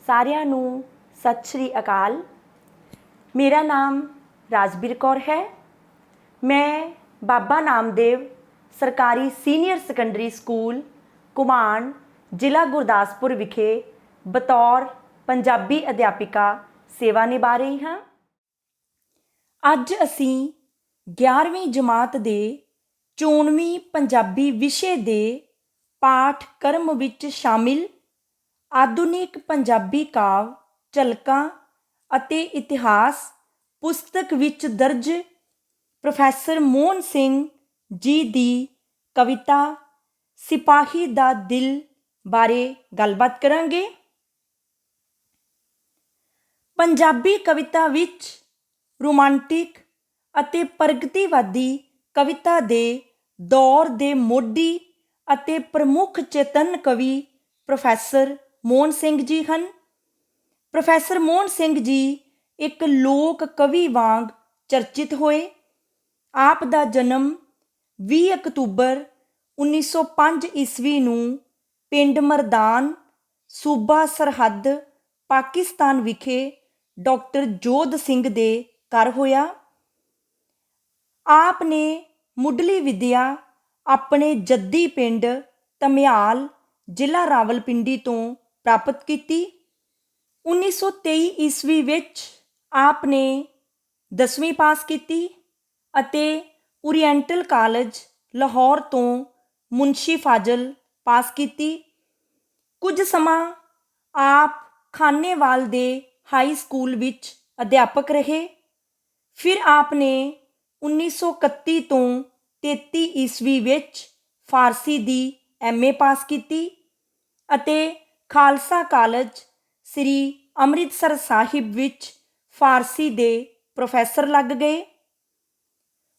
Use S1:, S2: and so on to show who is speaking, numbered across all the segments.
S1: ਸਾਰਿਆਂ ਨੂੰ ਸਤਿ ਸ਼੍ਰੀ ਅਕਾਲ। ਮੇਰਾ ਨਾਮ ਰਾਜਬੀਰ ਕੌਰ ਹੈ। ਮੈਂ ਬਾਬਾ ਨਾਮਦੇਵ ਸਰਕਾਰੀ ਸੀਨੀਅਰ ਸੈਕੰਡਰੀ ਸਕੂਲ ਘੁਮਾਣ ਜ਼ਿਲ੍ਹਾ ਗੁਰਦਾਸਪੁਰ ਵਿਖੇ ਬਤੌਰ ਪੰਜਾਬੀ ਅਧਿਆਪਿਕਾ ਸੇਵਾ ਨਿਭਾ ਰਹੀ ਹਾਂ। ਅੱਜ ਅਸੀਂ 11ਵੀਂ ਜਮਾਤ ਦੇ 94ਵੀਂ ਪੰਜਾਬੀ ਵਿਸ਼ੇ ਦੇ ਪਾਠਕ੍ਰਮ ਵਿੱਚ ਸ਼ਾਮਿਲ ਆਧੁਨਿਕ ਪੰਜਾਬੀ ਕਾਵਿ ਝਲਕਾਂ ਅਤੇ ਇਤਿਹਾਸ ਪੁਸਤਕ ਵਿੱਚ ਦਰਜ ਪ੍ਰੋਫੈਸਰ ਮੋਹਨ ਸਿੰਘ ਜੀ ਦੀ ਕਵਿਤਾ ਸਿਪਾਹੀ ਦਾ ਦਿਲ ਬਾਰੇ ਗੱਲਬਾਤ ਕਰਾਂਗੇ। ਪੰਜਾਬੀ ਕਵਿਤਾ ਵਿੱਚ ਰੋਮਾਂਟਿਕ ਅਤੇ ਪ੍ਰਗਤੀਵਾਦੀ ਕਵਿਤਾ ਦੇ ਦੌਰ ਦੇ ਮੋਢੀ ਅਤੇ ਪ੍ਰਮੁੱਖ ਚੇਤਨ ਕਵੀ ਪ੍ਰੋਫੈਸਰ ਮੋਹਨ ਸਿੰਘ ਜੀ ਹਨ। ਪ੍ਰੋਫੈਸਰ ਮੋਹਨ ਸਿੰਘ ਜੀ ਇੱਕ ਲੋਕ ਕਵੀ ਵਾਂਗ ਚਰਚਿਤ ਹੋਏ। ਆਪ ਦਾ ਜਨਮ 20 ਅਕਤੂਬਰ 1905 ਈਸਵੀ ਨੂੰ ਪਿੰਡ ਮਰਦਾਨ, ਸੂਬਾ ਸਰਹੱਦ, ਪਾਕਿਸਤਾਨ ਵਿਖੇ ਡਾਕਟਰ ਜੋਧ ਸਿੰਘ ਦੇ ਘਰ ਹੋਇਆ। ਆਪ ਨੇ ਮੁੱਢਲੀ ਵਿੱਦਿਆ ਆਪਣੇ ਜੱਦੀ ਪਿੰਡ ਧਮਿਆਲ, ਜ਼ਿਲ੍ਹਾ ਰਾਵਲਪਿੰਡੀ ਤੋਂ ਪ੍ਰਾਪਤ ਕੀਤੀ। 1923 ਈਸਵੀ ਵਿੱਚ ਆਪ ਨੇ 10ਵੀਂ ਪਾਸ ਕੀਤੀ ਅਤੇ ਓਰੀਐਂਟਲ ਕਾਲਜ ਲਾਹੌਰ ਤੋਂ ਮੁਨਸ਼ੀ ਫਾਜ਼ਲ ਪਾਸ ਕੀਤੀ। ਕੁਝ ਸਮਾਂ ਆਪ ਖਾਨੇਵਾਲ ਦੇ ਹਾਈ ਸਕੂਲ ਵਿੱਚ ਅਧਿਆਪਕ ਰਹੇ। ਫਿਰ ਆਪ ਨੇ 1931 ਤੋਂ 33 ਈਸਵੀ ਵਿੱਚ ਫਾਰਸੀ ਦੀ MA ਪਾਸ ਕੀਤੀ ਅਤੇ ਖਾਲਸਾ ਕਾਲਜ ਸ੍ਰੀ ਅੰਮ੍ਰਿਤਸਰ ਸਾਹਿਬ ਵਿੱਚ ਫਾਰਸੀ ਦੇ ਪ੍ਰੋਫੈਸਰ ਲੱਗ ਗਏ।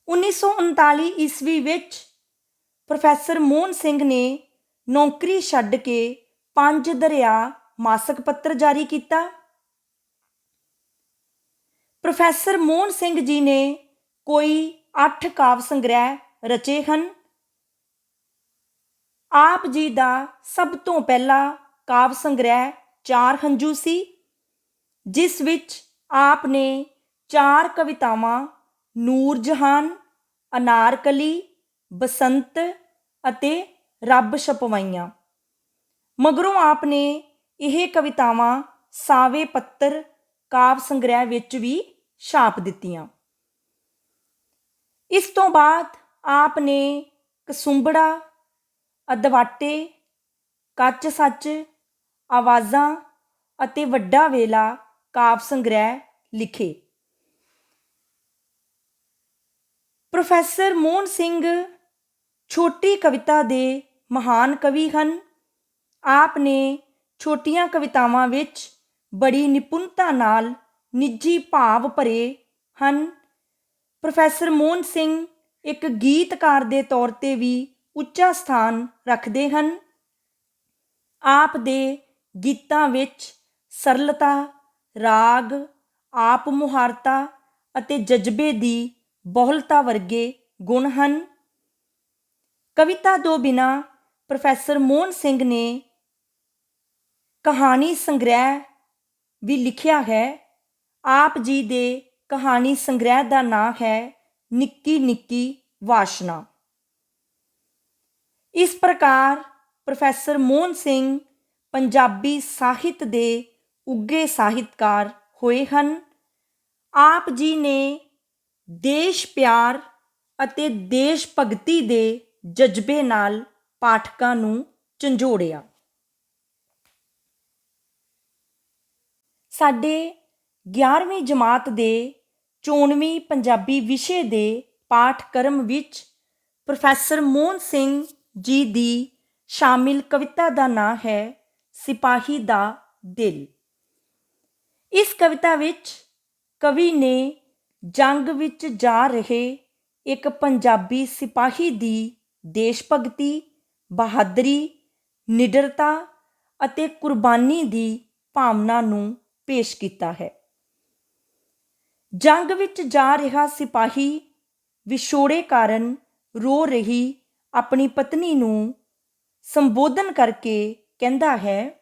S1: 1939 ਈਸਵੀ ਵਿੱਚ ਪ੍ਰੋਫੈਸਰ ਮੋਹਨ ਸਿੰਘ ਨੇ ਨੌਕਰੀ ਛੱਡ ਕੇ ਪੰਜ ਦਰਿਆ ਮਾਸਕ ਪੱਤਰ ਜਾਰੀ ਕੀਤਾ। ਪ੍ਰੋਫੈਸਰ ਮੋਹਨ ਸਿੰਘ ਜੀ ਨੇ ਕੋਈ 8 ਕਾਵਿ ਸੰਗ੍ਰਹਿ ਰਚੇ ਹਨ। ਆਪ ਜੀ ਦਾ ਸਭ ਤੋਂ ਪਹਿਲਾ ਕਾਵਿ ਸੰਗ੍ਰਹਿ ਚਾਰ ਹੰਝੂ ਸੀ, ਜਿਸ ਵਿੱਚ ਆਪ ਨੇ 4 ਕਵਿਤਾਵਾਂ ਨੂਰ ਜਹਾਨ, ਅਨਾਰਕਲੀ, ਬਸੰਤ ਅਤੇ ਰੱਬ ਛਪਵਾਈਆਂ। ਮਗਰੋਂ ਆਪ ਨੇ ਇਹ ਕਵਿਤਾਵਾਂ ਸਾਵੇ ਪੱਤਰ ਕਾਵਿ ਸੰਗ੍ਰਹਿ ਵਿੱਚ ਵੀ ਛਾਪ ਦਿੱਤੀਆਂ। ਇਸ ਤੋਂ ਬਾਅਦ ਆਪ ਨੇ ਕਸੁੰਬੜਾ, ਅਦਵਾਟੇ, ਕੱਚ ਸੱਚ, ਆਵਾਜ਼ਾਂ ਅਤੇ ਵੱਡਾ ਵੇਲਾ ਕਾਵਿ ਸੰਗ੍ਰਹਿ ਲਿਖੇ। ਪ੍ਰੋਫੈਸਰ ਮੋਹਨ ਸਿੰਘ ਛੋਟੀ ਕਵਿਤਾ ਦੇ ਮਹਾਨ ਕਵੀ ਹਨ। ਆਪ ਨੇ ਛੋਟੀਆਂ ਕਵਿਤਾਵਾਂ ਵਿੱਚ ਬੜੀ ਨਿਪੁੰਨਤਾ ਨਾਲ ਨਿੱਜੀ ਭਾਵ ਭਰੇ ਹਨ। ਪ੍ਰੋਫੈਸਰ ਮੋਹਨ ਸਿੰਘ ਇੱਕ ਗੀਤਕਾਰ ਦੇ ਤੌਰ 'ਤੇ ਵੀ ਉੱਚਾ ਸਥਾਨ ਰੱਖਦੇ ਹਨ। ਆਪ ਦੇ ਗੀਤਾਂ ਵਿੱਚ ਸਰਲਤਾ, ਰਾਗ, ਆਪ ਮੁਹਾਰਤਾ ਅਤੇ ਜਜ਼ਬੇ ਦੀ ਬਹੁਲਤਾ ਵਰਗੇ ਗੁਣ ਹਨ। ਕਵਿਤਾ ਤੋਂ ਬਿਨਾਂ ਪ੍ਰੋਫੈਸਰ ਮੋਹਨ ਸਿੰਘ ਨੇ ਕਹਾਣੀ ਸੰਗ੍ਰਹਿ ਵੀ ਲਿਖਿਆ ਹੈ। ਆਪ ਜੀ ਦੇ ਕਹਾਣੀ ਸੰਗ੍ਰਹਿ ਦਾ ਨਾਂ ਹੈ ਨਿੱਕੀ ਨਿੱਕੀ ਵਾਸ਼ਨਾ। ਇਸ ਪ੍ਰਕਾਰ ਪ੍ਰੋਫੈਸਰ ਮੋਹਨ ਸਿੰਘ ਪੰਜਾਬੀ ਸਾਹਿਤ ਦੇ ਉੱਘੇ ਸਾਹਿਤਕਾਰ ਹੋਏ ਹਨ। ਆਪ ਜੀ ਨੇ ਦੇਸ਼ ਪਿਆਰ ਅਤੇ ਦੇਸ਼ ਭਗਤੀ ਦੇ ਜਜ਼ਬੇ ਨਾਲ ਪਾਠਕਾਂ ਨੂੰ ਝੰਜੋੜਿਆ। ਸਾਡੇ 11ਵੀਂ ਜਮਾਤ ਦੇ 94ਵੀਂ ਪੰਜਾਬੀ ਵਿਸ਼ੇ ਦੇ ਪਾਠਕ੍ਰਮ ਵਿੱਚ ਪ੍ਰੋਫੈਸਰ ਮੋਹਨ ਸਿੰਘ ਜੀ ਦੀ ਸ਼ਾਮਿਲ ਕਵਿਤਾ ਦਾ ਨਾਂ ਹੈ ਸਿਪਾਹੀ ਦਾ ਦਿਲ। ਇਸ ਕਵਿਤਾ ਵਿੱਚ ਕਵੀ ਨੇ ਜੰਗ ਵਿੱਚ ਜਾ ਰਹੇ ਇੱਕ ਪੰਜਾਬੀ ਸਿਪਾਹੀ ਦੀ ਦੇਸ਼ ਭਗਤੀ, ਬਹਾਦਰੀ, ਨਿਡਰਤਾ ਅਤੇ ਕੁਰਬਾਨੀ ਦੀ ਭਾਵਨਾ ਨੂੰ ਪੇਸ਼ ਕੀਤਾ ਹੈ। ਜੰਗ ਵਿੱਚ ਜਾ ਰਿਹਾ ਸਿਪਾਹੀ ਵਿਛੋੜੇ ਕਾਰਨ ਰੋ ਰਹੀ ਆਪਣੀ ਪਤਨੀ ਨੂੰ ਸੰਬੋਧਨ ਕਰਕੇ ਕਹਿੰਦਾ ਹੈ,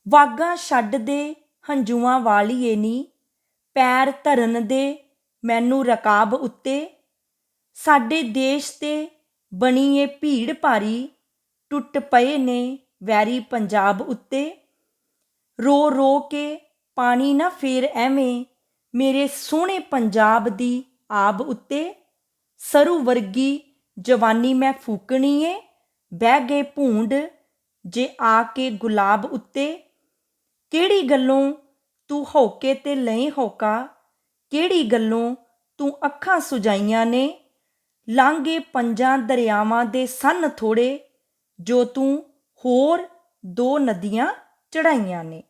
S1: ਵਾਗਾਂ ਛੱਡ ਦੇ ਹੰਝੂਆਂ ਵਾਲੀਏ ਨੀ, ਪੈਰ ਧਰਨ ਦੇ ਮੈਨੂੰ ਰਕਾਬ ਉੱਤੇ। ਸਾਡੇ ਦੇਸ਼ ਤੇ ਬਣੀ ਏ ਭੀੜ ਭਾਰੀ, ਟੁੱਟ ਪਏ ਨੇ ਵੈਰੀ ਪੰਜਾਬ ਉੱਤੇ। ਰੋ ਰੋ ਕੇ ਪਾਣੀ ਨਾ ਫੇਰ ਐਵੇਂ, ਮੇਰੇ ਸੋਹਣੇ ਪੰਜਾਬ ਦੀ ਆਬ ਉੱਤੇ। ਸਰੂ ਵਰਗੀ ਜਵਾਨੀ ਮੈਂ ਫੂਕਣੀ ਏ, ਬਹਿ ਗਏ ਭੂੰਡ ਜੇ ਆ ਕੇ ਗੁਲਾਬ ਉੱਤੇ। ਕਿਹੜੀ ਗੱਲੋਂ ਤੂੰ ਹੌਕੇ ਤੇ ਲਏ ਹੌਕਾ, ਕਿਹੜੀ ਗੱਲੋਂ ਤੂੰ ਅੱਖਾਂ ਸੁਜਾਈਆਂ ਨੇ। ਲਾਂਘੇ ਪੰਜਾਂ ਦਰਿਆਵਾਂ ਦੇ ਸੰਨ ਥੋੜ੍ਹੇ, ਜੋ ਤੂੰ ਹੋਰ ਦੋ ਨਦੀਆਂ ਚੜ੍ਹਾਈਆਂ ਨੇ।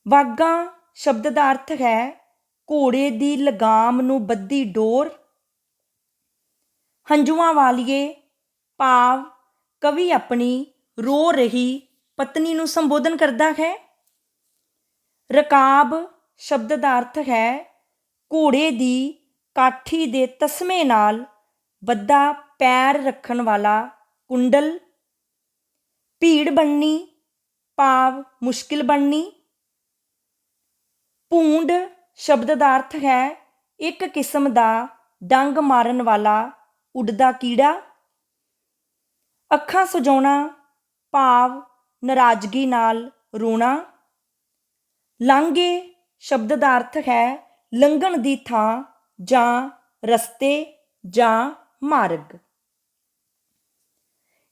S1: ਵਾਗਾਂ ਸ਼ਬਦ ਦਾ ਅਰਥ ਹੈ ਘੋੜੇ ਦੀ ਲਗਾਮ ਨੂੰ ਬੱਧੀ ਡੋਰ। ਹੰਝੂਆਂ ਵਾਲੀਏ ਭਾਵ ਕਵੀ ਆਪਣੀ ਰੋ ਰਹੀ ਪਤਨੀ ਨੂੰ ਸੰਬੋਧਨ ਕਰਦਾ ਹੈ। ਰਕਾਬ ਸ਼ਬਦ ਦਾ ਅਰਥ ਹੈ ਘੋੜੇ ਦੀ ਕਾਠੀ ਦੇ ਤਸਮੇ ਨਾਲ ਬੱਧਾ ਪੈਰ ਰੱਖਣ ਵਾਲਾ ਕੁੰਡਲ। ਭੀੜ ਬਣਨੀ ਭਾਵ ਮੁਸ਼ਕਿਲ ਬਣਨੀ। ਭੂੰਡ ਸ਼ਬਦ ਦਾ ਅਰਥ ਹੈ ਇੱਕ ਕਿਸਮ ਦਾ ਡੰਗ ਮਾਰਨ ਵਾਲਾ ਉੱਡਦਾ ਕੀੜਾ। ਅੱਖਾਂ ਸੁਜਾਉਣਾ ਭਾਵ ਨਾਰਾਜ਼ਗੀ ਨਾਲ ਰੋਣਾ। ਲਾਂਘੇ ਸ਼ਬਦ ਦਾ ਅਰਥ ਹੈ ਲੰਘਣ ਦੀ ਥਾਂ ਜਾਂ ਰਸਤੇ ਜਾਂ ਮਾਰਗ।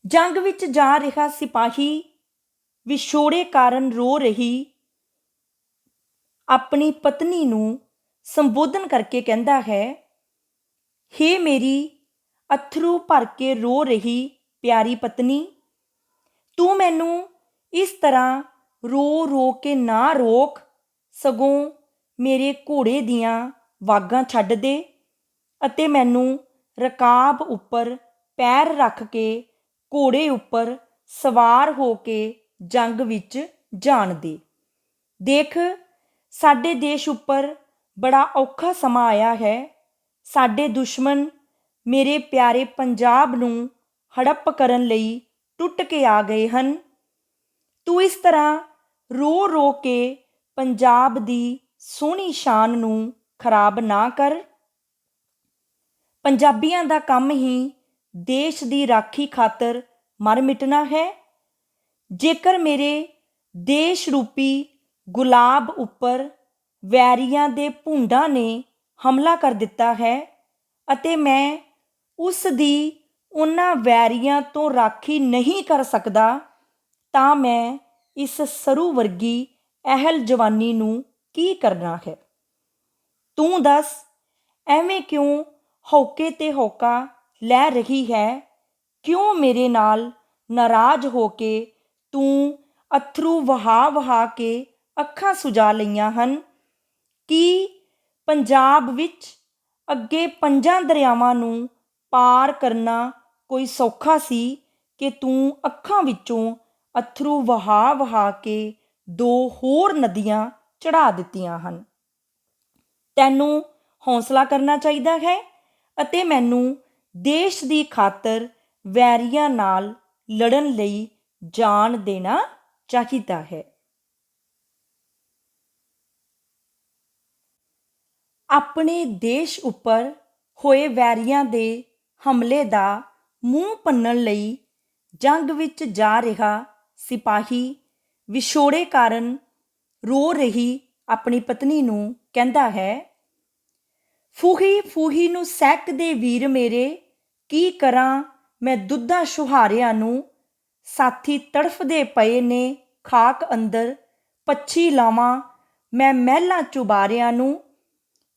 S1: ਜੰਗ ਵਿੱਚ ਜਾ ਰਿਹਾ ਸਿਪਾਹੀ ਵਿਛੋੜੇ ਕਾਰਨ ਰੋ ਰਹੀ ਆਪਣੀ ਪਤਨੀ ਨੂੰ ਸੰਬੋਧਨ ਕਰਕੇ ਕਹਿੰਦਾ ਹੈ, ਹੇ ਮੇਰੀ ਅੱਥਰੂ ਭਰ ਕੇ ਰੋ ਰਹੀ ਪਿਆਰੀ ਪਤਨੀ, ਤੂੰ ਮੈਨੂੰ ਇਸ ਤਰ੍ਹਾਂ ਰੋ ਰੋ ਕੇ ਨਾ ਰੋਕ, ਸਗੋਂ ਮੇਰੇ ਘੋੜੇ ਦੀਆਂ ਵਾਗਾਂ ਛੱਡ ਦੇ ਅਤੇ ਮੈਨੂੰ ਰਕਾਬ ਉੱਪਰ ਪੈਰ ਰੱਖ ਕੇ ਘੋੜੇ ਉੱਪਰ ਸਵਾਰ ਹੋ ਕੇ ਜੰਗ ਵਿੱਚ ਜਾਣ ਦੇ। ਦੇਖ, ਸਾਡੇ ਦੇਸ਼ ਉੱਪਰ ਬੜਾ ਔਖਾ ਸਮਾਂ ਆਇਆ ਹੈ। ਸਾਡੇ ਦੁਸ਼ਮਣ ਮੇਰੇ ਪਿਆਰੇ ਪੰਜਾਬ ਨੂੰ ਹੜੱਪ ਕਰਨ ਲਈ ਟੁੱਟ ਕੇ ਆ ਗਏ ਹਨ। ਤੂੰ ਇਸ ਤਰ੍ਹਾਂ ਰੋ ਰੋ ਕੇ ਪੰਜਾਬ ਦੀ ਸੋਹਣੀ ਸ਼ਾਨ ਨੂੰ ਖਰਾਬ ਨਾ ਕਰ। ਪੰਜਾਬੀਆਂ ਦਾ ਕੰਮ ਹੀ ਦੇਸ਼ ਦੀ ਰਾਖੀ ਖਾਤਰ ਮਰ ਮਿਟਣਾ ਹੈ। ਜੇਕਰ ਮੇਰੇ ਦੇਸ਼ ਰੂਪੀ ਗੁਲਾਬ ਉੱਪਰ ਵੈਰੀਆਂ ਦੇ ਭੁੰਡਾਂ ਨੇ ਹਮਲਾ ਕਰ ਦਿੱਤਾ ਹੈ ਅਤੇ ਮੈਂ ਉਸ ਦੀ ਉਹਨਾਂ ਵੈਰੀਆਂ ਤੋਂ ਰਾਖੀ ਨਹੀਂ ਕਰ ਸਕਦਾ, ਤਾਂ ਮੈਂ ਇਸ ਸਰੂ ਵਰਗੀ ਅਹਿਲ ਜਵਾਨੀ ਨੂੰ ਕੀ ਕਰਨਾ ਹੈ। ਤੂੰ ਦੱਸ, ਐਵੇਂ ਕਿਉਂ ਹੌਕੇ ਤੇ ਹੌਕਾ ਲੈ ਰਹੀ ਹੈ? ਕਿਉਂ ਮੇਰੇ ਨਾਲ ਨਾਰਾਜ਼ ਹੋ ਕੇ ਤੂੰ ਅੱਥਰੂ ਵਹਾ ਵਹਾ ਕੇ ਅੱਖਾਂ ਸੁਜਾ ਲਈਆਂ ਹਨ? ਕੀ ਪੰਜਾਬ ਵਿੱਚ ਅੱਗੇ ਪੰਜਾਂ ਦਰਿਆਵਾਂ ਨੂੰ ਪਾਰ ਕਰਨਾ ਕੋਈ ਸੌਖਾ ਸੀ ਕਿ ਤੂੰ ਅੱਖਾਂ ਵਿੱਚੋਂ ਅੱਥਰੂ ਵਹਾ ਵਹਾ ਕੇ ਦੋ ਹੋਰ ਨਦੀਆਂ ਚੜ੍ਹਾ ਦਿੱਤੀਆਂ ਹਨ? ਤੈਨੂੰ ਹੌਸਲਾ ਕਰਨਾ ਚਾਹੀਦਾ ਹੈ ਅਤੇ ਮੈਨੂੰ ਦੇਸ਼ ਦੀ ਖਾਤਰ ਵੈਰੀਆਂ ਨਾਲ ਲੜਨ ਲਈ ਜਾਣ ਦੇਣਾ ਚਾਹੀਦਾ ਹੈ। ਆਪਣੇ ਦੇਸ਼ ਉੱਪਰ ਹੋਏ ਵੈਰੀਆਂ ਦੇ ਹਮਲੇ ਦਾ ਮੂੰਹ ਭੰਨਣ ਲਈ ਜੰਗ ਵਿੱਚ ਜਾ ਰਿਹਾ ਸਿਪਾਹੀ ਵਿਛੋੜੇ ਕਾਰਨ ਰੋ ਰਹੀ ਆਪਣੀ ਪਤਨੀ ਨੂੰ ਕਹਿੰਦਾ ਹੈ, ਫੂਹੀ ਫੂਹੀ ਨੂੰ ਸਹਿਕਦੇ ਵੀਰ ਮੇਰੇ, ਕੀ ਕਰਾਂ ਮੈਂ ਦੁੱਧਾਂ ਛੁਹਾਰਿਆਂ ਨੂੰ। ਸਾਥੀ ਤੜਫਦੇ ਪਏ ਨੇ ਖਾਕ ਅੰਦਰ, ਪੱਛੀ ਲਾਵਾਂ ਮੈਂ ਮਹਿਲਾਂ ਚੁਬਾਰਿਆਂ ਨੂੰ।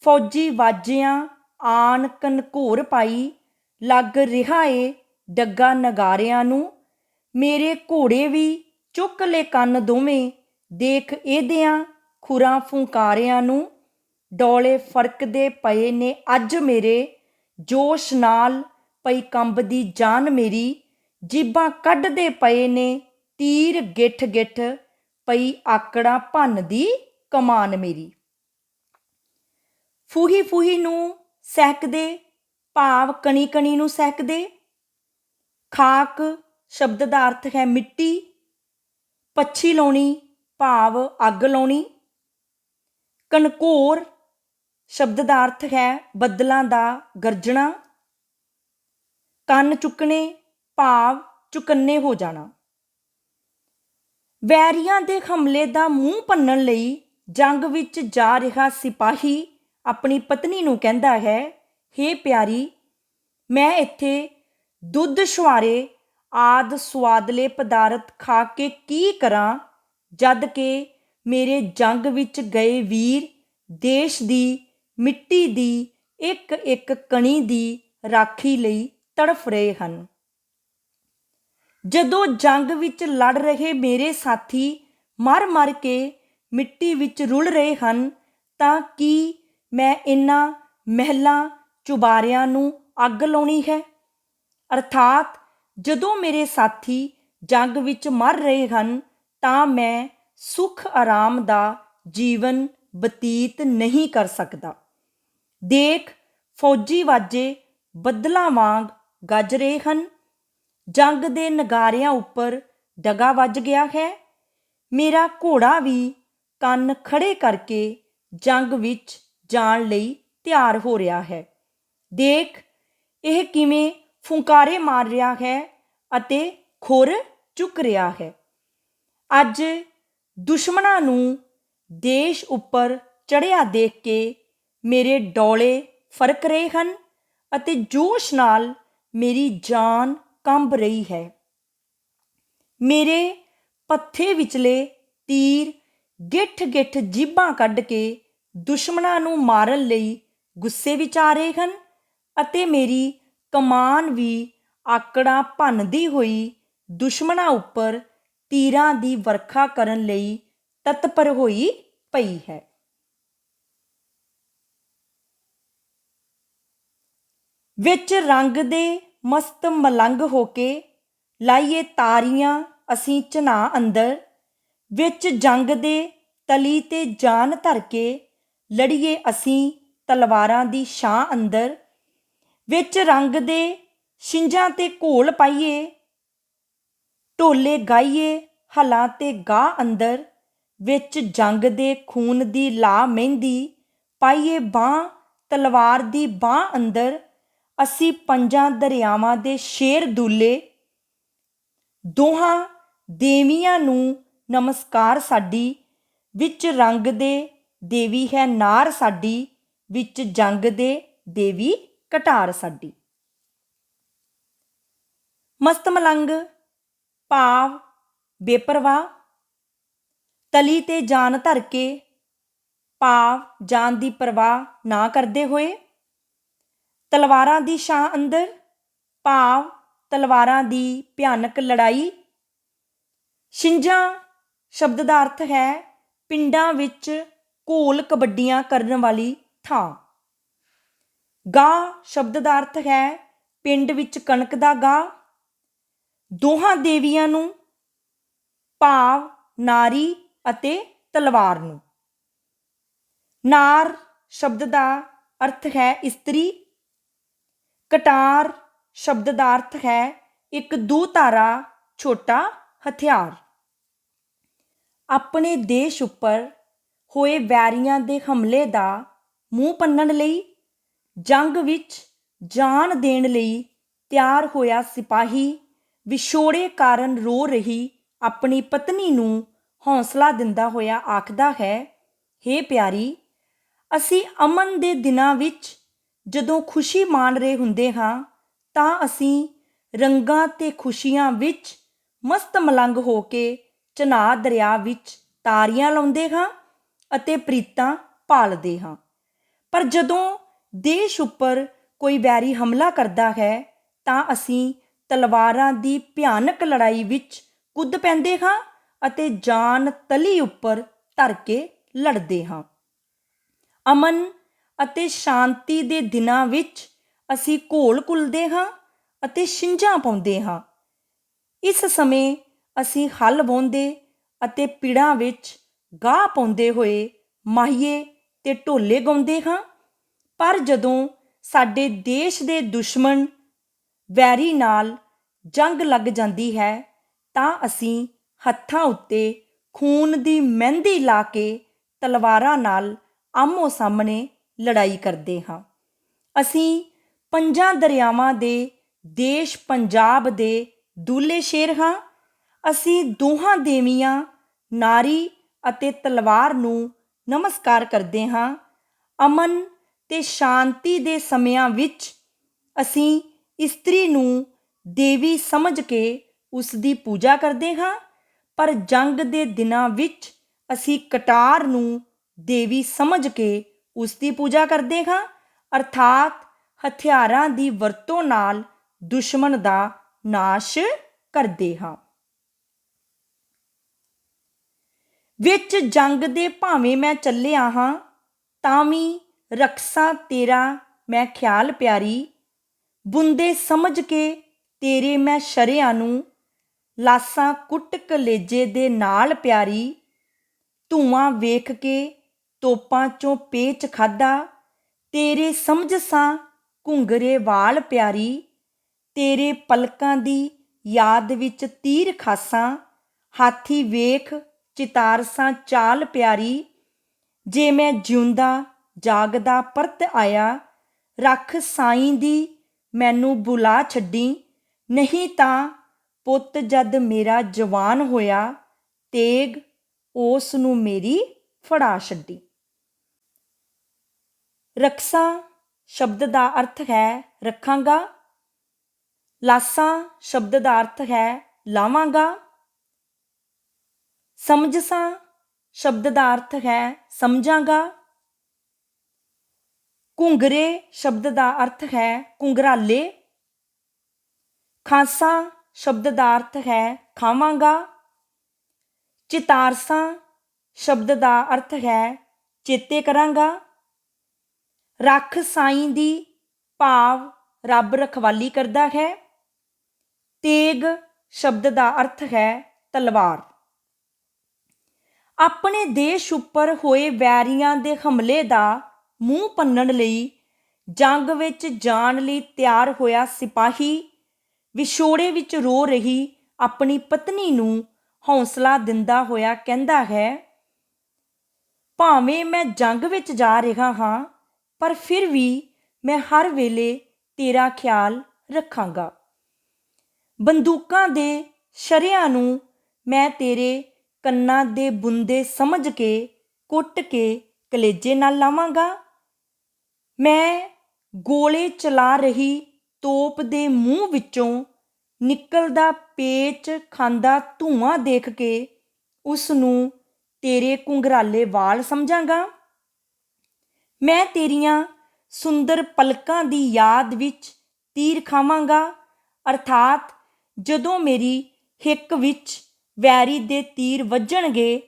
S1: ਫੌਜੀ ਵਾਜਿਆਂ ਆਣ ਕਨਘੋਰ ਪਾਈ, ਲੱਗ ਰਿਹਾ ਏ ਡੱਗਾ ਨਗਾਰਿਆਂ ਨੂੰ। ਮੇਰੇ ਘੋੜੇ ਵੀ ਚੁੱਕ ਲੈ ਕੰਨ ਦੋਵੇਂ, ਦੇਖ ਇਹਦਿਆਂ ਖੁਰਾਂ ਫੁੰਕਾਰਿਆਂ ਨੂੰ। ਡੋਲੇ ਫਰਕਦੇ ਪਏ ਨੇ ਅੱਜ ਮੇਰੇ, ਜੋਸ਼ ਨਾਲ ਪਈ ਕੰਬਦੀ ਜਾਨ ਮੇਰੀ। ਜੀਭਾਂ ਕੱਢਦੇ ਪਏ ਨੇ ਤੀਰ ਗਿੱਠ ਗਿੱਠ, ਪਈ ਆਕੜਾਂ ਭੰਨਦੀ ਕਮਾਨ ਮੇਰੀ। ਫੂਹੀ ਫੂਹੀ ਨੂੰ ਸਹਿਕਦੇ ਭਾਵ ਕਣੀ ਕਣੀ ਨੂੰ ਸਹਿਕਦੇ। ਖਾਕ ਸ਼ਬਦ ਦਾ ਅਰਥ ਹੈ ਮਿੱਟੀ। ਪੱਛੀ ਲਾਉਣੀ ਭਾਵ ਅੱਗ ਲਾਉਣੀ। ਘਨਘੋਰ ਸ਼ਬਦ ਦਾ ਅਰਥ ਹੈ ਬੱਦਲਾਂ ਦਾ ਗਰਜਣਾ। ਕੰਨ ਚੁੱਕਣੇ ਭਾਵ ਚੁਕੰਨੇ ਹੋ ਜਾਣਾ। ਵੈਰੀਆਂ ਦੇ ਹਮਲੇ ਦਾ ਮੂੰਹ ਭੰਨਣ ਲਈ ਜੰਗ ਵਿੱਚ ਜਾ ਰਿਹਾ ਸਿਪਾਹੀ ਆਪਣੀ ਪਤਨੀ ਨੂੰ ਕਹਿੰਦਾ ਹੈ, ਹੇ ਪਿਆਰੀ, ਮੈਂ ਇੱਥੇ ਦੁੱਧ ਛੁਆਰੇ ਆਦਿ ਸੁਆਦਲੇ ਪਦਾਰਥ ਖਾ ਕੇ ਕੀ ਕਰਾਂ, ਜਦ ਕਿ ਮੇਰੇ ਜੰਗ ਵਿੱਚ ਗਏ ਵੀਰ ਦੇਸ਼ ਦੀ ਮਿੱਟੀ ਦੀ ਇੱਕ ਇੱਕ ਕਣੀ ਦੀ ਰਾਖੀ ਲਈ ਤੜਫ ਰਹੇ ਹਨ। ਜਦੋਂ ਜੰਗ ਵਿੱਚ ਲੜ ਰਹੇ ਮੇਰੇ ਸਾਥੀ ਮਰ ਮਰ ਕੇ ਮਿੱਟੀ ਵਿੱਚ ਰੁਲ ਰਹੇ ਹਨ, ਤਾਂ ਕੀ ਮੈਂ ਇਹਨਾਂ ਮਹਿਲਾਂ ਚੁਬਾਰਿਆਂ ਨੂੰ ਅੱਗ ਲਾਉਣੀ ਹੈ? ਅਰਥਾਤ ਜਦੋਂ ਮੇਰੇ ਸਾਥੀ ਜੰਗ ਵਿੱਚ ਮਰ ਰਹੇ ਹਨ ਤਾਂ ਮੈਂ ਸੁੱਖ ਆਰਾਮ ਦਾ ਜੀਵਨ ਬਤੀਤ ਨਹੀਂ ਕਰ ਸਕਦਾ। ਦੇਖ, ਫੌਜੀ ਵਾਜੇ ਬੱਦਲਾਂ ਵਾਂਗ ਗੱਜ ਰਹੇ ਹਨ। ਜੰਗ ਦੇ ਨਗਾਰਿਆਂ ਉੱਪਰ ਡਗਾ ਵੱਜ ਗਿਆ ਹੈ। ਮੇਰਾ ਘੋੜਾ ਵੀ ਕੰਨ ਖੜੇ ਕਰਕੇ ਜੰਗ ਵਿੱਚ ਜਾਣ ਲਈ ਤਿਆਰ ਹੋ ਰਿਹਾ ਹੈ। ਦੇਖ, ਇਹ ਕਿਵੇਂ ਫੁੰਕਾਰੇ ਮਾਰ ਰਿਹਾ ਹੈ ਅਤੇ ਖੁਰ ਚੁੱਕ ਰਿਹਾ ਹੈ। ਅੱਜ ਦੁਸ਼ਮਣਾਂ ਨੂੰ ਦੇਸ਼ ਉੱਪਰ ਚੜ੍ਹਿਆ ਦੇਖ ਕੇ ਮੇਰੇ ਡੌਲੇ ਫਰਕ ਰਹੇ ਹਨ ਅਤੇ ਜੋਸ਼ ਨਾਲ ਮੇਰੀ ਜਾਨ ਕੰਬ ਰਹੀ ਹੈ। ਮੇਰੇ ਪੱਥੇ ਵਿਚਲੇ ਤੀਰ ਗਿੱਠ ਗਿੱਠ ਜੀਭਾਂ ਕੱਢ ਕੇ ਦੁਸ਼ਮਣਾਂ ਨੂੰ ਮਾਰਨ ਲਈ ਗੁੱਸੇ ਵਿੱਚ ਆ ਰਹੇ ਹਨ ਅਤੇ ਮੇਰੀ ਕਮਾਨ ਵੀ ਆਕੜਾਂ ਭੰਨਦੀ ਹੋਈ ਦੁਸ਼ਮਣਾਂ ਉੱਪਰ ਤੀਰਾਂ ਦੀ ਵਰਖਾ ਕਰਨ ਲਈ ਤਤਪਰ ਹੋਈ ਪਈ ਹੈ। ਵਿੱਚ ਰੰਗ ਦੇ ਮਸਤ ਮਲੰਗ ਹੋ ਕੇ ਲਾਈਏ ਤਾਰੀਆਂ ਅਸੀਂ ਝਨਾ ਅੰਦਰ, ਵਿੱਚ ਜੰਗ ਦੇ ਤਲੀ ਤੇ ਜਾਨ ਧਰ ਕੇ ਲੜੀਏ ਅਸੀਂ ਤਲਵਾਰਾਂ ਦੀ ਛਾਂ ਅੰਦਰ, ਵਿੱਚ ਰੰਗ ਦੇ ਛਿੰਝਾਂ ਤੇ ਘੋਲ ਪਾਈਏ, ਢੋਲੇ ਗਾਈਏ ਹਲਾਂ ਤੇ ਗਾਹ ਅੰਦਰ, ਵਿੱਚ ਜੰਗ ਦੇ ਖੂਨ ਦੀ ਲਾ ਮਹਿੰਦੀ ਪਾਈਏ ਬਾਂਹ ਤਲਵਾਰ ਦੀ ਬਾਂਹ ਅੰਦਰ, ਅਸੀਂ ਪੰਜਾਂ ਦਰਿਆਵਾਂ ਦੇ ਸ਼ੇਰ ਦੂਲੇ, ਦੋਹਾਂ ਦੇਵੀਆਂ ਨੂੰ ਨਮਸਕਾਰ ਸਾਡੀ, ਵਿੱਚ ਰੰਗ ਦੇ ਦੇਵੀ ਹੈ ਨਾਰ ਸਾਡੀ, ਵਿੱਚ ਜੰਗ ਦੇ ਦੇਵੀ ਕਟਾਰ ਸਾਡੀ। ਮਸਤ ਮਲੰਗ ਭਾਵ ਬੇਪਰਵਾਹ, ਤਲੀ ਤੇ ਜਾਨ ਧਰ ਕੇ ਭਾਵ ਜਾਨ ਦੀ ਪਰਵਾਹ ਨਾ ਕਰਦੇ ਹੋਏ, ਤਲਵਾਰਾਂ ਦੀ ਛਾਂ ਅੰਦਰ ਭਾਵ ਤਲਵਾਰਾਂ ਦੀ ਭਿਆਨਕ ਲੜਾਈ। ਛਿੰਝਾਂ ਸ਼ਬਦ ਦਾ ਅਰਥ ਹੈ ਪਿੰਡਾਂ ਵਿੱਚ ਘੋਲ ਕਬੱਡੀਆਂ ਕਰਨ ਵਾਲੀ ਥਾਂ। ਗਾਹ ਸ਼ਬਦ ਦਾ ਅਰਥ ਹੈ ਪਿੰਡ ਵਿੱਚ ਕਣਕ ਦਾ ਗਾਹ। ਦੋਹਾਂ ਦੇਵੀਆਂ ਨੂੰ ਭਾਵ ਨਾਰੀ ਅਤੇ ਤਲਵਾਰ ਨੂੰ। ਨਾਰ ਸ਼ਬਦ ਦਾ ਅਰਥ ਹੈ ਇਸਤਰੀ। ਕਟਾਰ ਸ਼ਬਦ ਦਾ ਅਰਥ ਹੈ ਇੱਕ ਦੂਧਾਰਾ ਛੋਟਾ ਹਥਿਆਰ। ਆਪਣੇ ਦੇਸ਼ ਉੱਪਰ ਹੋਏ ਵੈਰੀਆਂ ਦੇ ਹਮਲੇ ਦਾ ਮੂੰਹ ਭੰਨਣ ਲਈ ਜੰਗ ਵਿੱਚ ਜਾਨ ਦੇਣ ਲਈ ਤਿਆਰ ਹੋਇਆ ਸਿਪਾਹੀ ਵਿਛੋੜੇ ਕਾਰਨ ਰੋ ਰਹੀ ਆਪਣੀ ਪਤਨੀ ਨੂੰ ਹੌਸਲਾ ਦਿੰਦਾ ਹੋਇਆ ਆਖਦਾ ਹੈ, ਹੇ ਪਿਆਰੀ, ਅਸੀਂ ਅਮਨ ਦੇ ਦਿਨਾਂ ਵਿੱਚ ਜਦੋਂ ਖੁਸ਼ੀ ਮਾਣ ਰਹੇ ਹੁੰਦੇ ਹਾਂ ਤਾਂ ਅਸੀਂ ਰੰਗਾਂ ਤੇ ਖੁਸ਼ੀਆਂ ਵਿੱਚ ਮਸਤ ਮਲੰਗ ਹੋ ਕੇ ਚਨਾਹ ਦਰਿਆ ਵਿੱਚ ਤਾਰੀਆਂ ਲਾਉਂਦੇ ਹਾਂ ਅਤੇ ਪ੍ਰੀਤਾਂ ਭਾਲਦੇ ਹਾਂ। ਪਰ ਜਦੋਂ ਦੇਸ਼ ਉੱਪਰ ਕੋਈ ਵੈਰੀ ਹਮਲਾ ਕਰਦਾ ਹੈ ਤਾਂ ਅਸੀਂ ਤਲਵਾਰਾਂ ਦੀ ਭਿਆਨਕ ਲੜਾਈ ਵਿੱਚ ਕੁੱਦ ਪੈਂਦੇ ਹਾਂ ਅਤੇ ਜਾਨ ਤਲੀ ਉੱਪਰ ਧਰ ਕੇ ਲੜਦੇ ਹਾਂ। ਅਮਨ ਅਤੇ ਸ਼ਾਂਤੀ ਦੇ ਦਿਨਾਂ ਵਿੱਚ ਅਸੀਂ ਘੋਲ ਘੁਲਦੇ ਹਾਂ ਅਤੇ ਛਿੰਝਾਂ ਪਾਉਂਦੇ ਹਾਂ। ਇਸ ਸਮੇਂ ਅਸੀਂ ਹਲ ਵਾਹੁੰਦੇ ਅਤੇ ਪਿੜਾਂ ਵਿੱਚ ਗਾਹ ਪਾਉਂਦੇ ਹੋਏ ਮਾਹੀਏ ਤੇ ਢੋਲੇ ਗਾਉਂਦੇ ਹਾਂ। ਪਰ ਜਦੋਂ ਸਾਡੇ ਦੇਸ਼ ਦੇ ਦੁਸ਼ਮਣ ਵੈਰੀ ਨਾਲ ਜੰਗ ਲੱਗ ਜਾਂਦੀ ਹੈ ਤਾਂ ਅਸੀਂ ਹੱਥਾਂ ਉੱਤੇ ਖੂਨ ਦੀ ਮਹਿੰਦੀ ਲਾ ਕੇ ਤਲਵਾਰਾਂ ਨਾਲ ਆਮੋ ਸਾਹਮਣੇ ਲੜਾਈ ਕਰਦੇ ਹਾਂ। ਅਸੀਂ ਪੰਜਾਂ ਦਰਿਆਵਾਂ ਦੇ ਦੇਸ਼ ਪੰਜਾਬ ਦੇ ਦੂਲੇ ਸ਼ੇਰ ਹਾਂ। ਅਸੀਂ ਦੋਹਾਂ ਦੇਵੀਆਂ ਨਾਰੀ ਅਤੇ ਤਲਵਾਰ ਨੂੰ ਨਮਸਕਾਰ ਕਰਦੇ ਹਾਂ। ਅਮਨ ਤੇ ਸ਼ਾਂਤੀ ਦੇ ਸਮਿਆਂ ਵਿੱਚ ਅਸੀਂ ਇਸਤਰੀ ਨੂੰ ਦੇਵੀ ਸਮਝ ਕੇ ਉਸ ਦੀ ਪੂਜਾ ਕਰਦੇ ਹਾਂ, ਪਰ ਜੰਗ ਦੇ ਦਿਨਾਂ ਵਿੱਚ ਅਸੀਂ ਕਟਾਰ ਨੂੰ ਦੇਵੀ ਸਮਝ ਕੇ ਉਸ ਦੀ ਪੂਜਾ ਕਰਦੇ ਹਾਂ, ਅਰਥਾਤ ਹਥਿਆਰਾਂ ਦੀ ਵਰਤੋਂ ਨਾਲ ਦੁਸ਼ਮਣ ਦਾ ਨਾਸ਼ ਕਰਦੇ ਹਾਂ। ਵਿੱਚ ਜੰਗ ਦੇ ਭਾਵੇਂ ਮੈਂ ਚੱਲਿਆ ਹਾਂ, ਤਾਂ ਵੀ ਰਕਸਾਂ ਤੇਰਾ ਮੈਂ ਖਿਆਲ ਪਿਆਰੀ, ਬੁੰਦੇ ਸਮਝ ਕੇ ਤੇਰੇ ਮੈਂ ਸ਼ਰਿਆਂ ਨੂੰ, ਲਾਸਾਂ ਕੁੱਟ ਕਲੇਜੇ ਦੇ ਨਾਲ ਪਿਆਰੀ, ਧੂਆਂ ਵੇਖ ਕੇ ਤੋਪਾਂ ਚੋਂ ਪੇਚ ਖਾਧਾ, ਤੇਰੇ ਸਮਝ ਸਾਂ ਘੁੰਗਰੇ ਵਾਲ ਪਿਆਰੀ, ਤੇਰੇ ਪਲਕਾਂ ਦੀ ਯਾਦ ਵਿੱਚ ਤੀਰ ਖਾਸਾਂ, ਹਾਥੀ ਵੇਖ ਚਿਤਾਰਸਾਂ ਚਾਲ ਪਿਆਰੀ, ਜੇ ਮੈਂ ਜਿਉਂਦਾ ਜਾਗਦਾ ਪਰਤ ਆਇਆ, ਰੱਖ ਸਾਈਂ ਦੀ ਮੈਨੂੰ ਬੁਲਾ ਛੱਡੀ, ਨਹੀਂ ਤਾਂ ਪੁੱਤ ਜਦ ਮੇਰਾ ਜਵਾਨ ਹੋਇਆ, ਤੇਗ ਉਸ ਨੂੰ ਮੇਰੀ ਫੜਾ ਛੱਡੀ। ਰਕਸਾਂ ਸ਼ਬਦ ਦਾ ਅਰਥ ਹੈ ਰੱਖਾਂਗਾ। ਲਾਸਾਂ ਸ਼ਬਦ ਦਾ ਅਰਥ ਹੈ ਲਾਵਾਂਗਾ। ਸਮਝਸਾਂ ਸ਼ਬਦ ਦਾ ਅਰਥ ਹੈ ਸਮਝਾਂਗਾ। ਘੁੰਗਰੇ ਸ਼ਬਦ ਦਾ ਅਰਥ ਹੈ ਘੁੰਗਰਾਲੇ। ਖਾਸਾਂ ਸ਼ਬਦ ਦਾ ਅਰਥ ਹੈ ਖਾਵਾਂਗਾ। ਚਿਤਾਰਸਾਂ ਸ਼ਬਦ ਦਾ ਅਰਥ ਹੈ ਚੇਤੇ ਕਰਾਂਗਾ। ਰੱਖ ਸਾਈਂ ਦੀ ਭਾਵ ਰੱਬ ਰਖਵਾਲੀ ਕਰਦਾ ਹੈ। ਤੇਗ ਸ਼ਬਦ ਦਾ ਅਰਥ ਹੈ ਤਲਵਾਰ। ਆਪਣੇ ਦੇਸ਼ ਉੱਪਰ ਹੋਏ ਵੈਰੀਆਂ ਦੇ ਹਮਲੇ ਦਾ ਮੂੰਹ ਭੰਨਣ ਲਈ ਜੰਗ ਵਿੱਚ ਜਾਣ ਲਈ ਤਿਆਰ ਹੋਇਆ ਸਿਪਾਹੀ ਵਿਛੋੜੇ ਵਿੱਚ ਰੋ ਰਹੀ ਆਪਣੀ ਪਤਨੀ ਨੂੰ ਹੌਸਲਾ ਦਿੰਦਾ ਹੋਇਆ ਕਹਿੰਦਾ ਹੈ, ਭਾਵੇਂ ਮੈਂ ਜੰਗ ਵਿੱਚ ਜਾ ਰਿਹਾ ਹਾਂ, ਪਰ ਫਿਰ ਵੀ ਮੈਂ ਹਰ ਵੇਲੇ ਤੇਰਾ ਖਿਆਲ ਰੱਖਾਂਗਾ। ਬੰਦੂਕਾਂ ਦੇ ਸ਼ਰਿਆਂ ਨੂੰ ਮੈਂ ਤੇਰੇ ਕੰਨਾਂ ਦੇ ਬੁੰਦੇ ਸਮਝ ਕੇ ਕੁੱਟ ਕੇ ਕਲੇਜੇ ਨਾਲ ਲਾਵਾਂਗਾ। ਮੈਂ ਗੋਲੇ ਚਲਾ ਰਹੀ ਤੋਪ ਦੇ ਮੂੰਹ ਵਿੱਚੋਂ ਨਿਕਲਦਾ ਪੇਚ ਖਾਂਦਾ ਧੂੰਆਂ ਦੇਖ ਕੇ ਉਸ ਨੂੰ ਤੇਰੇ ਘੁੰਗਰਾਲੇ ਵਾਲ ਸਮਝਾਂਗਾ। ਮੈਂ ਤੇਰੀਆਂ ਸੁੰਦਰ ਪਲਕਾਂ ਦੀ ਯਾਦ ਵਿੱਚ ਤੀਰ ਖਾਵਾਂਗਾ, ਅਰਥਾਤ ਜਦੋਂ ਮੇਰੀ ਹਿੱਕ ਵਿੱਚ ਵੈਰੀ ਦੇ ਤੀਰ ਵੱਜਣਗੇ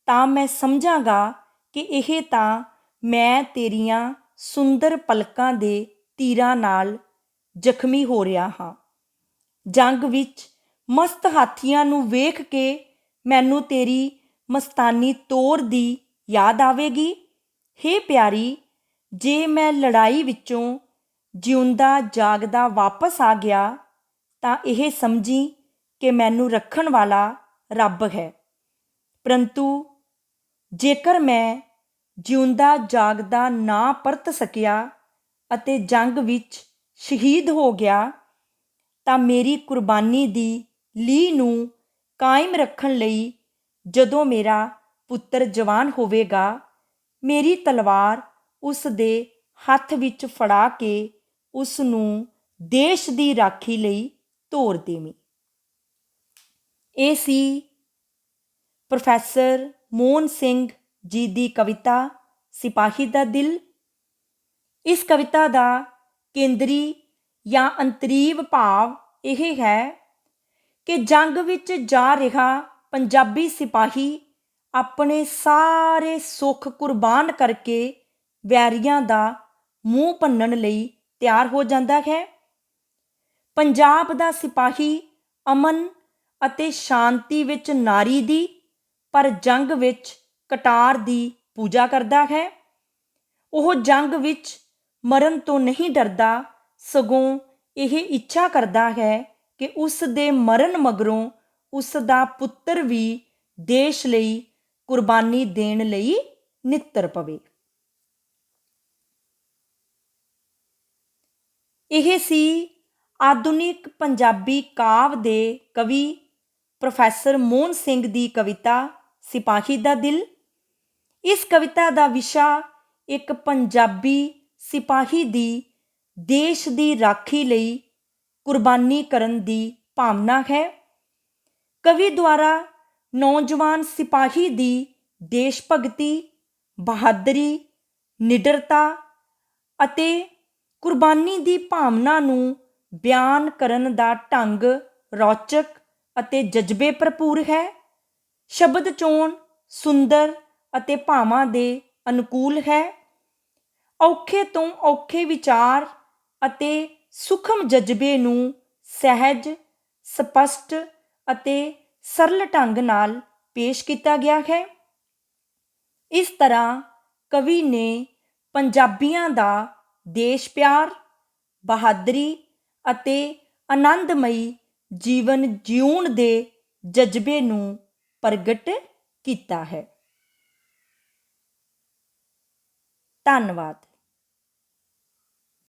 S1: ਤਾਂ ਮੈਂ ਸਮਝਾਂਗਾ ਕਿ ਇਹ ਤਾਂ ਮੈਂ ਤੇਰੀਆਂ ਸੁੰਦਰ ਪਲਕਾਂ ਦੇ ਤੀਰਾਂ ਨਾਲ ਜ਼ਖਮੀ ਹੋ ਰਿਹਾ ਹਾਂ। ਜੰਗ ਵਿੱਚ ਮਸਤ ਹਾਥੀਆਂ ਨੂੰ ਵੇਖ ਕੇ ਮੈਨੂੰ ਤੇਰੀ ਮਸਤਾਨੀ ਤੋਰ ਦੀ ਯਾਦ ਆਵੇਗੀ। ਹੇ ਪਿਆਰੀ, ਜੇ ਮੈਂ ਲੜਾਈ ਵਿੱਚੋਂ ਜਿਉਂਦਾ ਜਾਗਦਾ ਵਾਪਸ ਆ ਗਿਆ ਤਾਂ ਇਹ ਸਮਝੀ ਕਿ ਮੈਨੂੰ ਰੱਖਣ ਵਾਲਾ ਰੱਬ ਹੈ, ਪਰੰਤੂ ਜੇਕਰ ਮੈਂ ਜਿਉਂਦਾ ਜਾਗਦਾ ਨਾ ਪਰਤ ਸਕਿਆ ਅਤੇ ਜੰਗ ਵਿੱਚ ਸ਼ਹੀਦ ਹੋ ਗਿਆ ਤਾਂ ਮੇਰੀ ਕੁਰਬਾਨੀ ਦੀ ਲੀਹ ਨੂੰ ਕਾਇਮ ਰੱਖਣ ਲਈ ਜਦੋਂ ਮੇਰਾ ਪੁੱਤਰ ਜਵਾਨ ਹੋਵੇਗਾ, ਮੇਰੀ ਤਲਵਾਰ ਉਸ ਦੇ ਹੱਥ ਵਿੱਚ ਫੜਾ ਕੇ ਉਸ ਨੂੰ ਦੇਸ਼ ਦੀ ਰਾਖੀ ਲਈ ਤੋਰ ਦੇਵੀਂ। ਇਹ ਸੀ ਪ੍ਰੋਫੈਸਰ ਮੋਹਨ ਸਿੰਘ ਜੀ ਦੀ ਕਵਿਤਾ ਸਿਪਾਹੀ ਦਾ ਦਿਲ। ਇਸ ਕਵਿਤਾ ਦਾ ਕੇਂਦਰੀ ਜਾਂ ਅੰਤਰੀਵ ਭਾਵ ਇਹ ਹੈ ਕਿ ਜੰਗ ਵਿੱਚ ਜਾ ਰਿਹਾ ਪੰਜਾਬੀ ਸਿਪਾਹੀ ਆਪਣੇ ਸਾਰੇ ਸੁੱਖ ਕੁਰਬਾਨ ਕਰਕੇ ਵੈਰੀਆਂ ਦਾ ਮੂੰਹ ਭੰਨਣ ਲਈ ਤਿਆਰ ਹੋ ਜਾਂਦਾ ਹੈ। ਪੰਜਾਬ ਦਾ ਸਿਪਾਹੀ ਅਮਨ ਅਤੇ ਸ਼ਾਂਤੀ ਵਿੱਚ ਨਾਰੀ ਦੀ, ਪਰ ਜੰਗ ਵਿੱਚ ਕਟਾਰ ਦੀ ਪੂਜਾ ਕਰਦਾ ਹੈ। ਉਹ ਜੰਗ ਵਿੱਚ ਮਰਨ ਤੋਂ ਨਹੀਂ ਡਰਦਾ, ਸਗੋਂ ਇਹ ਇੱਛਾ ਕਰਦਾ ਹੈ ਕਿ ਉਸ ਦੇ ਮਰਨ ਮਗਰੋਂ ਉਸ ਦਾ ਪੁੱਤਰ ਵੀ ਦੇਸ਼ ਲਈ ਕੁਰਬਾਨੀ ਦੇਣ ਲਈ ਨਿੱਤਰ ਪਵੇ। ਇਹ ਸੀ ਆਧੁਨਿਕ ਪੰਜਾਬੀ ਕਾਵਿ ਦੇ ਕਵੀ ਪ੍ਰੋਫੈਸਰ ਮੋਹਨ ਸਿੰਘ ਦੀ ਕਵਿਤਾ ਸਿਪਾਹੀ ਦਾ ਦਿਲ। ਇਸ ਕਵਿਤਾ ਦਾ ਵਿਸ਼ਾ ਇੱਕ ਪੰਜਾਬੀ ਸਿਪਾਹੀ ਦੀ ਦੇਸ਼ ਦੀ ਰਾਖੀ ਲਈ ਕੁਰਬਾਨੀ ਕਰਨ ਦੀ ਭਾਵਨਾ ਹੈ। ਕਵੀ ਦੁਆਰਾ ਨੌਜਵਾਨ ਸਿਪਾਹੀ ਦੀ ਦੇਸ਼ ਭਗਤੀ, ਬਹਾਦਰੀ, ਨਿਡਰਤਾ ਅਤੇ ਕੁਰਬਾਨੀ ਦੀ ਭਾਵਨਾ ਨੂੰ ਬਿਆਨ ਕਰਨ ਦਾ ਢੰਗ ਰੌਚਕ ਅਤੇ ਜਜ਼ਬੇ ਭਰਪੂਰ ਹੈ। ਸ਼ਬਦ ਚੋਣ ਸੁੰਦਰ ਅਤੇ ਭਾਵਾਂ ਦੇ ਅਨੁਕੂਲ ਹੈ। ਔਖੇ ਤੋਂ ਔਖੇ ਵਿਚਾਰ ਅਤੇ ਸੂਖਮ ਜਜ਼ਬੇ ਨੂੰ ਸਹਿਜ, ਸਪਸ਼ਟ ਅਤੇ ਸਰਲ ਢੰਗ ਨਾਲ ਪੇਸ਼ ਕੀਤਾ ਗਿਆ ਹੈ। ਇਸ ਤਰ੍ਹਾਂ ਕਵੀ ਨੇ ਪੰਜਾਬੀਆਂ ਦਾ ਦੇਸ਼ ਪਿਆਰ, ਬਹਾਦਰੀ ਅਤੇ ਆਨੰਦਮਈ ਜੀਵਨ ਜਿਊਣ ਦੇ ਜਜ਼ਬੇ ਨੂੰ ਪ੍ਰਗਟ ਕੀਤਾ ਹੈ। ਧੰਨਵਾਦ।